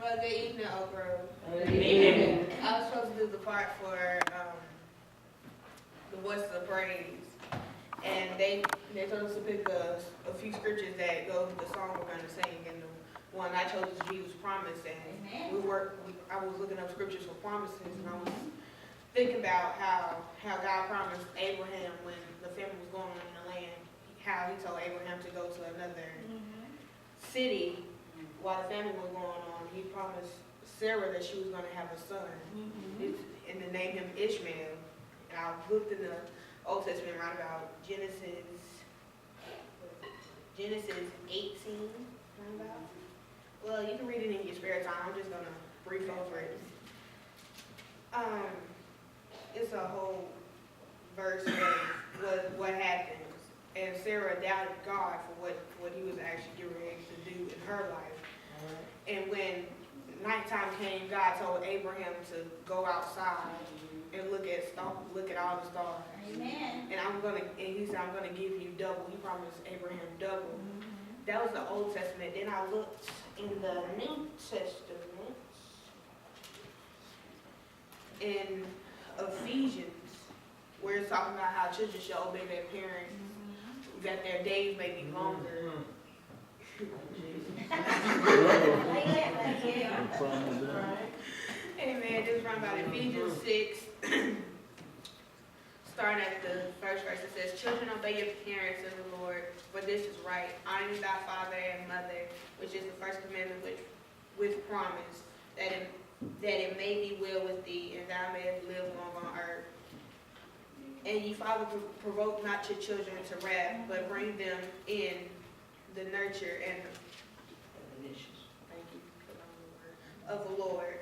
Good evening, Oak Grove. Good evening. I was supposed to do the part for the Voices of Praise, and they told us to pick a few scriptures that go with the song we're going to sing, and the one I chose is Jesus' Promise, and I was looking up scriptures for promises, and I was thinking about how God promised Abraham when the family was going on in the land, how he told Abraham to go to another city while the family was going on. He promised Sarah that she was going to have a son, and to name him Ishmael. And I looked in the Old Testament right about Genesis 18, right about. Well, you can read it in your spare time. I'm just going to brief over it. It's a whole verse of what happens. And Sarah doubted God for what he was actually getting ready to do in her life. And when nighttime came, God told Abraham to go outside and look at all the stars. Amen. And he said, I'm gonna give you double. He promised Abraham double. That was the Old Testament. Then I looked in the New Testament in Ephesians, where it's talking about how children should obey their parents, that their days may be longer. Amen. This is from about Ephesians 6, starting at the first verse. It says, "Children, obey your parents in the Lord, for this is right. Honor thy father and mother, which is the first commandment with promise, that it may be well with thee, and thou mayest live long on earth. And ye father, provoke not your children to wrath, but bring them in the nurture and thank you for the word of the Lord."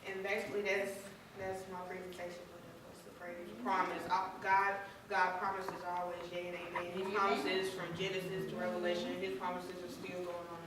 And basically, that's my presentation for the Voices of Praise. Promise. God promises always yea and amen. His promises from Genesis to Revelation. His promises are still going on